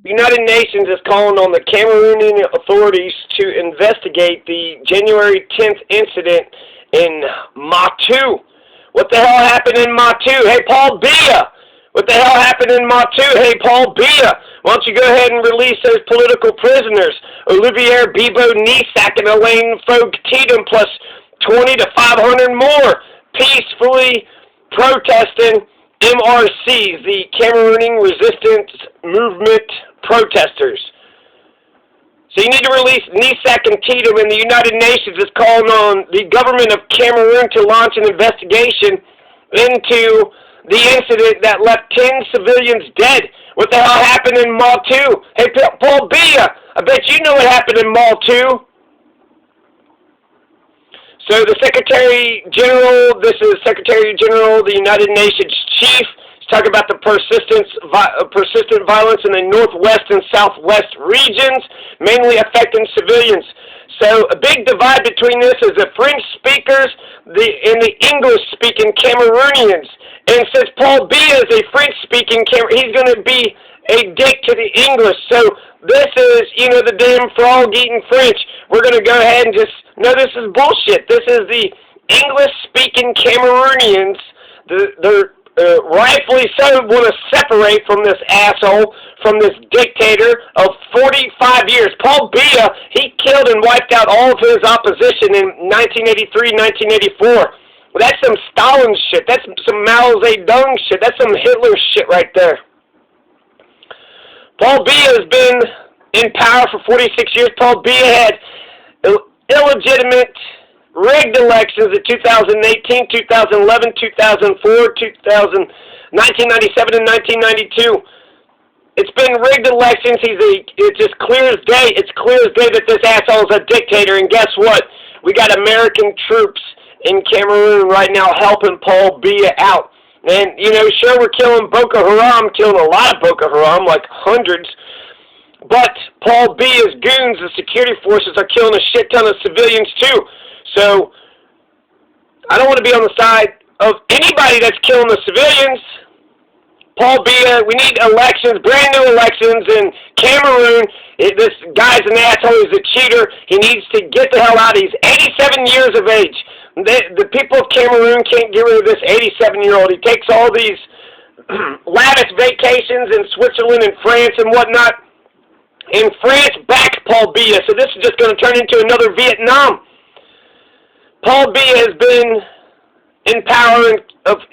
The United Nations is calling on the Cameroonian authorities to investigate the January 10th incident in Mautu. What the hell happened in Mautu? Hey, Paul Biya! What the hell happened in Mautu? Hey, Paul Biya! Why don't you go ahead and release those political prisoners? Olivier Bibo Nisak and Elaine Fogue-Tatum plus 20 to 500 more peacefully protesting MRCs, the Cameroonian Resistance Movement protesters. So you need to release Nisak and Tatum, and the United Nations is calling on the government of Cameroon to launch an investigation into the incident that left 10 civilians dead. What the hell happened in Mautu? Hey, Paul Biya, I bet you know what happened in Mautu. So the Secretary General, this is Secretary General, the United Nations Chief, he's talking about the persistent violence in the northwest and southwest regions, mainly affecting civilians. So a big divide between this is the French speakers and the English-speaking Cameroonians. And since Paul Biya is a French-speaking Cameroonian, he's going to be a dick to the English. So this is, the damn frog-eating French. We're going to go ahead and just, no, this is bullshit. This is the English-speaking Cameroonians. They're rightfully so want to separate from this asshole, from this dictator of 45 years. Paul Biya, he killed and wiped out all of his opposition in 1983, 1984. Well, that's some Stalin shit. That's some Mao Zedong shit. That's some Hitler shit right there. Paul Biya has been in power for 46 years. Paul Biya had illegitimate, rigged elections in 2018, 2011, 2004, 1997, and 1992. It's been rigged elections. It's just clear as day. It's clear as day that this asshole is a dictator. And guess what? We got American troops in Cameroon right now helping Paul Biya out. And, sure, we're killing Boko Haram, killing a lot of Boko Haram, like hundreds. But Paul Biya's goons, the security forces, are killing a shit ton of civilians, too. So, I don't want to be on the side of anybody that's killing the civilians. Paul Biya, we need elections, brand new elections in Cameroon. This guy's an asshole, he's a cheater. He needs to get the hell out. He's 87 years of age. The people of Cameroon can't get rid of this 87-year-old. He takes all these lavish vacations in Switzerland and France and whatnot. And France backs Paul Biya, so this is just going to turn into another Vietnam. Paul Biya has been in power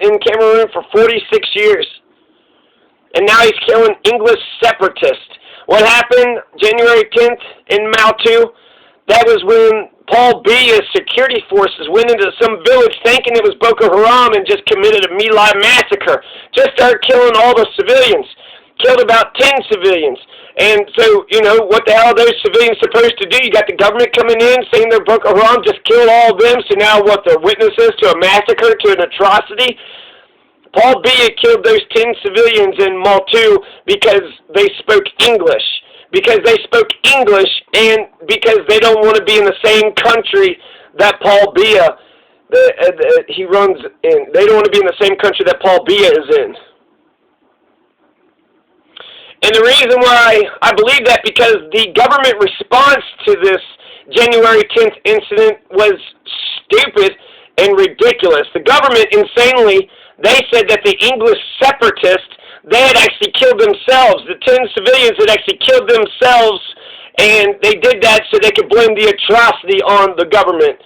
in Cameroon for 46 years. And now he's killing English-Separatists. What happened January 10th in Mautu? That was when Paul Biya's security forces went into some village thinking it was Boko Haram and just committed a My Lai massacre. Just started killing all the civilians. Killed about 10 civilians. And so, what the hell are those civilians supposed to do? You got the government coming in saying they're Boko Haram, just killed all of them, so now what, they're witnesses to a massacre, to an atrocity? Paul Biya killed those 10 civilians in Mautu because they spoke English. Because they spoke English and because they don't want to be in the same country that Paul Biya he runs in. They don't want to be in the same country that Paul Biya is in. And the reason why I believe that, because the government response to this January 10th incident was stupid and ridiculous. The government, insanely, they said that the English-Separatists, they had actually killed themselves. The 10 civilians had actually killed themselves, and they did that so they could blame the atrocity on the government.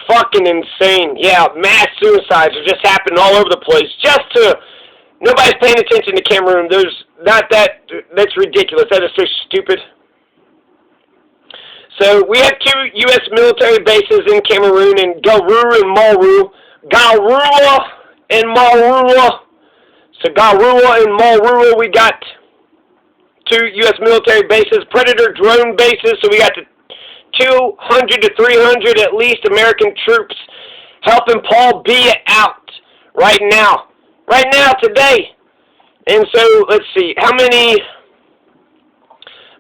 Fucking insane. Yeah, mass suicides are just happening all over the place. Nobody's paying attention to Cameroon. That's ridiculous. That is so stupid. So we have 2 U.S. military bases in Cameroon, in Garuru and Mautu. Garuru and Mautu. So Garuru and Mautu, we got 2 U.S. military bases, Predator drone bases, so we got 200 to 300 at least American troops helping Paul Biya out right now. Right now, today. And so, let's see, how many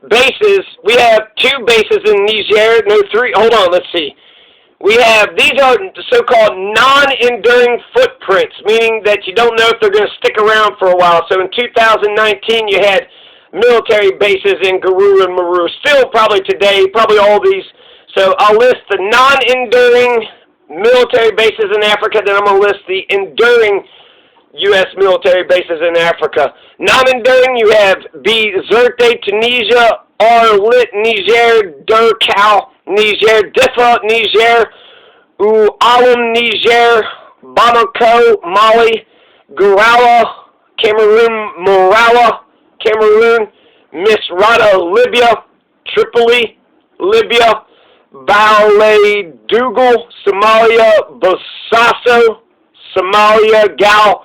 bases? We have 2 bases in Niger, no 3, hold on, let's see. These are so-called non-enduring footprints, meaning that you don't know if they're going to stick around for a while. So in 2019, you had military bases in Guru and Maru. Still probably today, probably all these. So I'll list the non-enduring military bases in Africa, then I'm going to list the enduring U.S. military bases in Africa. Non-enduring, you have B. Zerte, Tunisia, Arlit, Niger, Durkal, Niger, Diffa, Niger, Alam, Niger, Bamako, Mali, Garawa, Cameroon, Morawa, Cameroon, Misrata, Libya, Tripoli, Libya, Baledugal, Somalia, Bosaso, Somalia, Gal,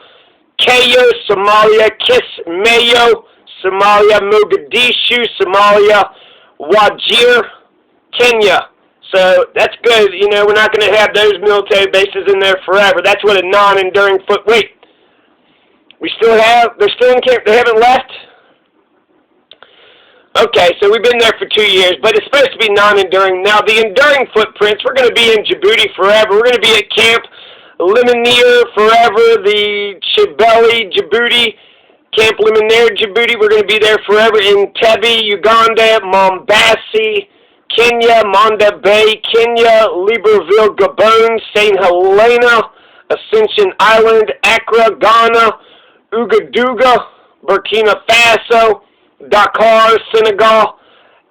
Kayo, Somalia, Kismayo, Somalia, Mogadishu, Somalia, Wajir, Kenya. So that's good. You know, we're not going to have those military bases in there forever. That's what a non-enduring foot. Wait, we still have. They're still in camp. They haven't left. Okay, so we've been there for 2 years, but it's supposed to be non-enduring. Now, the enduring footprints, we're going to be in Djibouti forever. We're going to be at Camp Limonere forever. The Chibeli, Djibouti. Camp Limonere, Djibouti. We're going to be there forever. In Entebbe, Uganda. Mombasa, Kenya. Manda Bay, Kenya. Libreville, Gabon. St. Helena, Ascension Island. Accra, Ghana. Ouagadougou, Burkina Faso. Dakar, Senegal.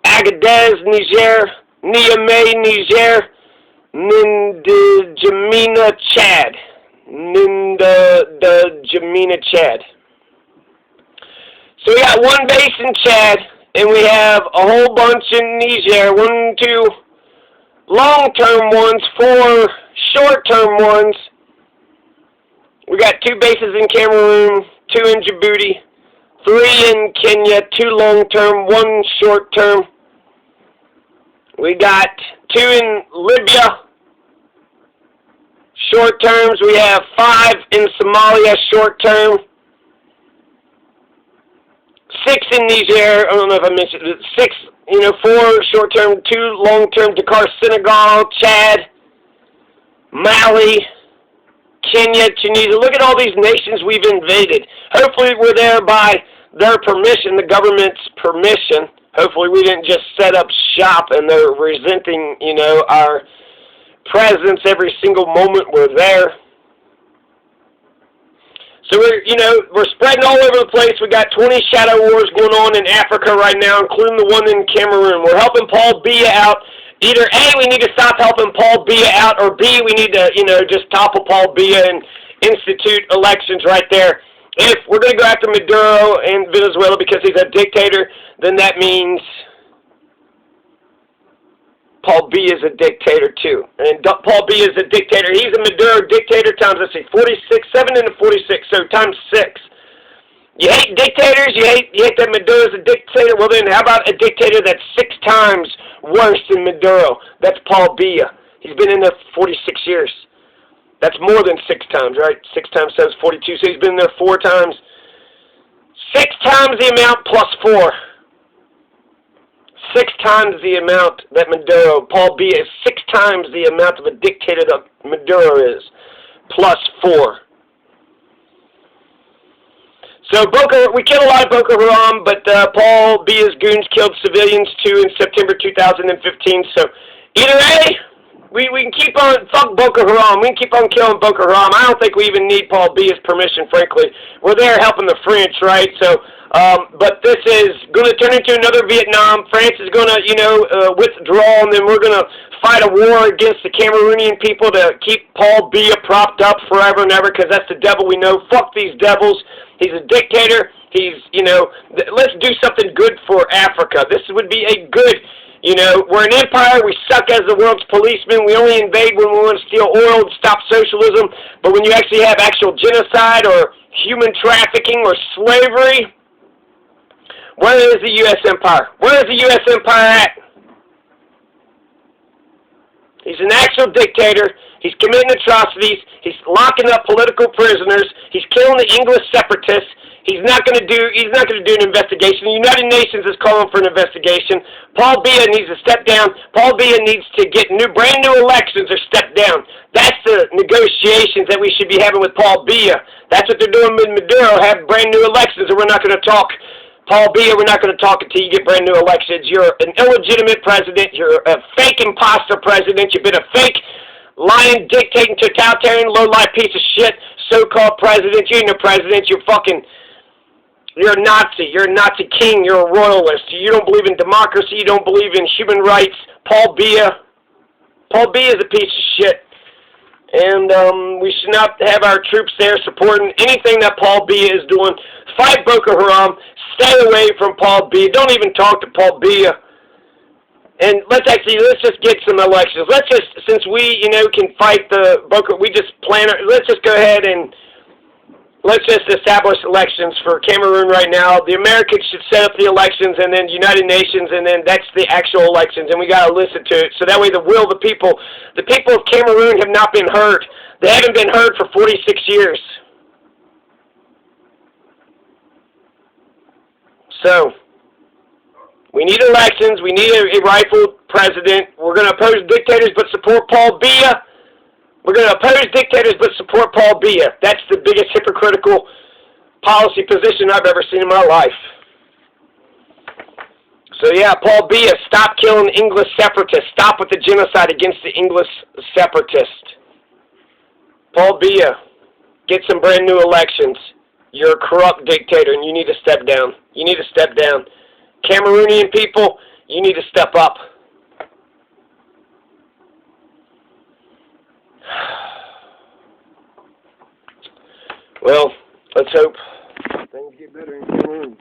Agadez, Niger. Niamey, Niger. N'Djamena, Chad. N'Djamena, Chad. So we got one base in Chad, and we have a whole bunch in Niger. 1, 2 long-term ones, 4 short-term ones. We got 2 bases in Cameroon, 2 in Djibouti, 3 in Kenya, 2 long-term, 1 short-term. We got 2 in Libya, short-terms. We have 5 in Somalia, short-term. 6 in Niger. I don't know if I mentioned it. 6, 4 short-term, 2 long-term. Dakar, Senegal, Chad, Mali, Kenya, Tunisia. Look at all these nations we've invaded. Hopefully we're there by their permission, the government's permission. Hopefully we didn't just set up shop and they're resenting, our presence every single moment we're there. So we're spreading all over the place. We got 20 shadow wars going on in Africa right now, including the one in Cameroon. We're helping Paul Biya out. Either A, we need to stop helping Paul Biya out, or B, we need to, just topple Paul Biya and institute elections right there. If we're going to go after Maduro in Venezuela because he's a dictator, then that means Paul Biya is a dictator too. And Paul Biya is a dictator. He's a Maduro dictator times, 46, 7 into 46, so times 6. You hate dictators, you hate that Maduro is a dictator, well then how about a dictator that's 6 times worse than Maduro? That's Paul Biya. He's been in there for 46 years. That's more than 6 times, right? 6 times 7 is 42, so he's been there 4 times. 6 times the amount plus 4. 6 times the amount that Maduro, Paul Biya is 6 times the amount of a dictator that Maduro is, plus 4. So we killed a lot of Boko Haram, but Paul Biya's goons killed civilians too in September 2015. So either A, we can keep on, fuck Boko Haram, we can keep on killing Boko Haram. I don't think we even need Paul Biya's permission, frankly. We're there helping the French, right? So, but this is going to turn into another Vietnam. France is going to, withdraw, and then we're going to fight a war against the Cameroonian people to keep Paul Biya propped up forever and ever, because that's the devil we know. Fuck these devils. He's a dictator. He's, let's do something good for Africa. This would be a good, we're an empire. We suck as the world's policemen. We only invade when we want to steal oil and stop socialism. But when you actually have actual genocide or human trafficking or slavery, where is the U.S. empire? Where is the U.S. empire at? He's an actual dictator. He's committing atrocities. He's locking up political prisoners. He's killing the English-Separatists. He's not going to do an investigation. The United Nations is calling for an investigation. Paul Biya needs to step down. Paul Biya needs to get brand new elections or step down. That's the negotiations that we should be having with Paul Biya. That's what they're doing with Maduro, have brand new elections, and we're not going to talk Paul Biya, we're not going to talk until you get brand new elections. You're an illegitimate president. You're a fake imposter president. You've been a fake, lying, dictating, totalitarian, low-life piece of shit, so-called president. You ain't no president. You're a Nazi. You're a Nazi king. You're a royalist. You don't believe in democracy. You don't believe in human rights. Paul Biya is a piece of shit. And we should not have our troops there supporting anything that Paul Biya is doing. Fight Boko Haram. Stay away from Paul Biya. Don't even talk to Paul Biya. And let's just get some elections. Since we, can fight the Boko, let's just go ahead and let's just establish elections for Cameroon right now. The Americans should set up the elections, and then United Nations, and then that's the actual elections, and we got to listen to it. So that way the people of Cameroon have not been heard. They haven't been heard for 46 years. So, we need elections. We need a rightful president. We're going to oppose dictators but support Paul Biya. We're going to oppose dictators but support Paul Biya. That's the biggest hypocritical policy position I've ever seen in my life. So yeah, Paul Biya, stop killing English-Separatists. Stop with the genocide against the English-Separatists. Paul Biya, get some brand new elections. You're a corrupt dictator and you need to step down. You need to step down. Cameroonian people, you need to step up. Well, let's hope things get better in Cameroon.